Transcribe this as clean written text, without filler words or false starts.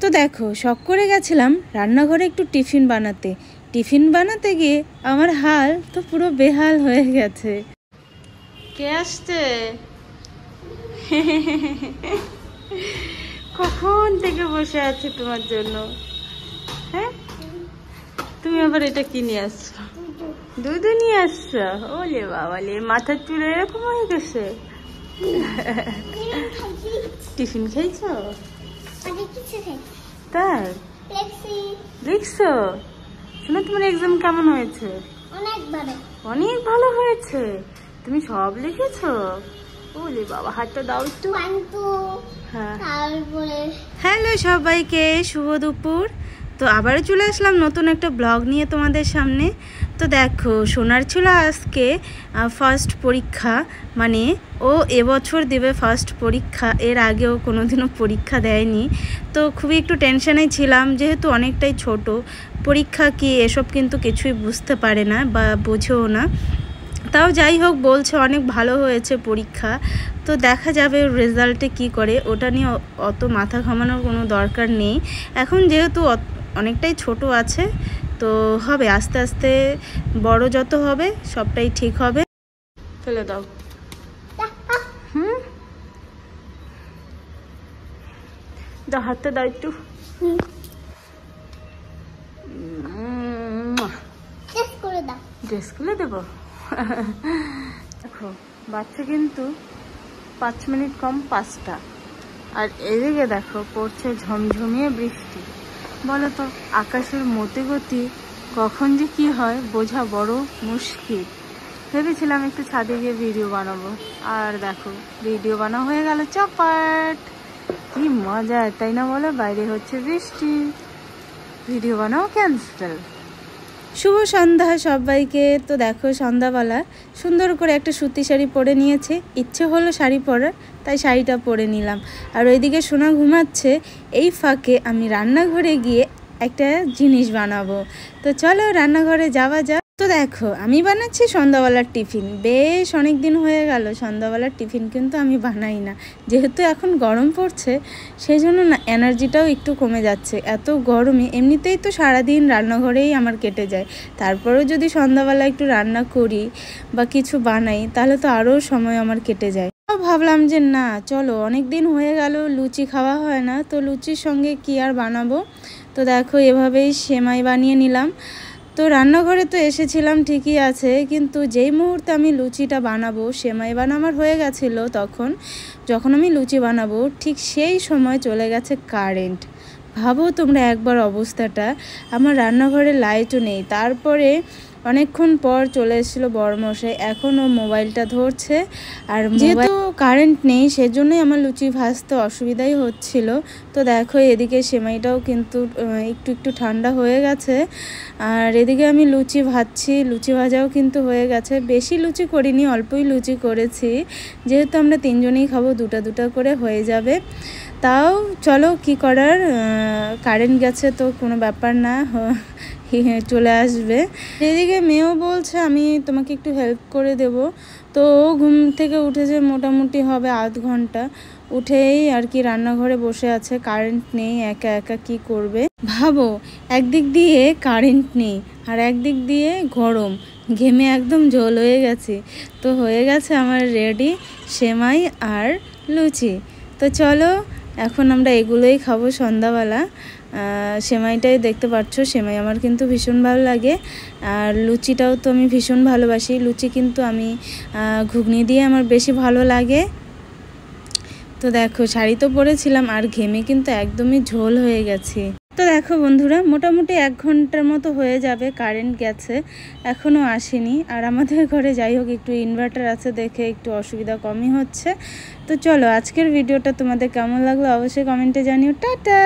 তো দেখো শখ করে গেছিলাম রান্নাঘরে একটু টিফিন বানাতে গিয়ে আমার হাল তো পুরো বেহাল হয়ে গেছে। কে আসছে? কখন থেকে বসে আছি তোমার জন্য। হ্যাঁ, তুমি আবার এটা কি নিয়ে আসছো? দুধ নিয়ে আসছো? ওলে বাবালে, মাথার চুল এরকম হয়ে গেছে। টিফিন খাইছো? তাই লিখছো? শোনো, তোমার এক্সাম কেমন হয়েছে? অনেক ভালো হয়েছে। তুমি সব লিখেছো? ওলে বাবা, হাতটা দাও একটু। হ্যালো সবাইকে, শুভ দুপুর। তো আবারও চলে আসলাম নতুন একটা ব্লগ নিয়ে তোমাদের সামনে। তো দেখো, সোনার ছিল আজকে ফার্স্ট পরীক্ষা, মানে ও এবছর দেবে ফার্স্ট পরীক্ষা। এর আগেও কোনোদিনও পরীক্ষা দেয়নি। তো খুবই একটু টেনশানেই ছিলাম, যেহেতু অনেকটাই ছোট, পরীক্ষা কি এসব কিন্তু কিছুই বুঝতে পারে না বা বোঝেও না। তাও যাই হোক, বলছে অনেক ভালো হয়েছে পরীক্ষা। তো দেখা যাবে রেজাল্টে কি করে, ওটা নিয়ে অত মাথা ঘামানোর কোনো দরকার নেই। এখন যেহেতু অনেকটাই ছোট আছে, তো হবে আস্তে আস্তে, বড় যত হবে সবটাই ঠিক হবে। ফেলে দাও। দাও, হাতে দাও একটু। ড্রেস খুলে দেবো। দেখো, বাচ্চা কিন্তু 5 মিনিট কম 5টা, আর এদিকে দেখো পড়ছে ঝমঝমিয়ে বৃষ্টি। বলো তো, আকাশের মতে গতি কখন যে কি হয় বোঝা বড় মুশকিল। ভেবেছিলাম একটু ছাদে গিয়ে ভিডিও বানাবো, আর দেখো ভিডিও বানানো হয়ে গেল চপাট। কি মজা, তাই না বলো? বাইরে হচ্ছে বৃষ্টি, ভিডিও বানাও ক্যান্সেল। শুভ সন্ধ্যা সবাইকে। তো দেখো, সন্ধ্যাবেলা সুন্দর করে একটা সুতি শাড়ি পরে নিয়েছে, ইচ্ছে হলো শাড়ি পরার, তাই শাড়িটা পরে নিলাম। আর ওইদিকে সোনা ঘুমাচ্ছে, এই ফাঁকে আমি রান্নাঘরে গিয়ে একটা জিনিস বানাবো। তো চলো রান্নাঘরে যাওয়া যাক। তো দেখো, আমি বানাচ্ছি সন্ধ্যাবেলার টিফিন। বেশ অনেক দিন হয়ে গেল সন্ধ্যাবেলার টিফিন কিন্তু আমি বানাই না, যেহেতু এখন গরম পড়ছে সেই জন্য না এনার্জিটাও একটু কমে যাচ্ছে। এত গরমে এমনিতেই তো সারাদিন রান্নাঘরেই আমার কেটে যায়, তারপরেও যদি সন্ধ্যাবেলা একটু রান্না করি বা কিছু বানাই তাহলে তো আরও সময় আমার কেটে যায়। ভাবলাম যে না, চলো অনেক দিন হয়ে গেল লুচি খাওয়া হয় না, তো লুচির সঙ্গে কি আর বানাবো। তো দেখো, এভাবেই সেমাই বানিয়ে নিলাম। তো রান্নাঘরে তো এসেছিলাম ঠিকই আছে, কিন্তু যেই মুহূর্তে আমি লুচিটা বানাবো, সেমাই বানাবার হয়ে গেছিলো, যখন আমি লুচি বানাবো ঠিক সেই সময় চলে গেছে কারেন্ট। ভাবো তোমরা একবার অবস্থাটা, আমার রান্নাঘরে লাইটও নেই। তারপরে অনেকক্ষণ পর চলে এসেছিলো বড়মশাই, এখনও মোবাইলটা ধরছে। আর যেহেতু কারেন্ট নেই সেজন্যই আমার লুচি ভাজতে অসুবিধাই হচ্ছিল। তো দেখো, এদিকে সেমাইটাও কিন্তু একটু একটু ঠান্ডা হয়ে গেছে, আর এদিকে আমি লুচি ভাজছি। লুচি ভাজাও কিন্তু হয়ে গেছে। বেশি লুচি করিনি, অল্পই লুচি করেছি, যেহেতু আমরা 3 জনেই খাবো, 2টা করে হয়ে যাবে। তাও চলো, কি করার, কারেন্ট গেছে তো কোনো ব্যাপার না, চলে আসবে। এদিকে মেয়েও বলছে আমি তোমাকে একটু হেল্প করে দেব। তো ঘুম থেকে উঠেছে মোটামুটি হবে আধ ঘন্টা, উঠেই আর কি রান্নাঘরে বসে আছে। কারেন্ট নেই, একা একা কি করবে ভাবো। একদিক দিয়ে কারেন্ট নেই আর একদিক দিয়ে গরম, ঘেমে একদম ঝোল হয়ে গেছে। তো হয়ে গেছে আমার রেডি সেমাই আর লুচি। তো চলো, এখন আমরা এগুলোই খাবো সন্ধ্যাবেলা। সেমাইটাই দেখতে পাচ্ছ, সেমাই আমার কিন্তু ভীষণ ভালো লাগে, আর লুচিটাও তো আমি ভীষণ ভালোবাসি। লুচি কিন্তু আমি ঘুগনি দিয়ে আমার বেশি ভালো লাগে। তো দেখো, শাড়ি তো পরেছিলাম আর ঘেমে কিন্তু একদমই ঝোল হয়ে গেছে। তো দেখো বন্ধুরা, মোটামুটি 1 ঘন্টার মতো হয়ে যাবে কারেন্ট গেছে, এখনও আসেনি। আর আমাদের ঘরে যাই হোক একটু ইনভার্টার আছে দেখে একটু অসুবিধা কমই হচ্ছে। তো চলো, আজকের ভিডিওটা তোমাদের কেমন লাগলো অবশ্যই কমেন্টে জানিও। টাটা।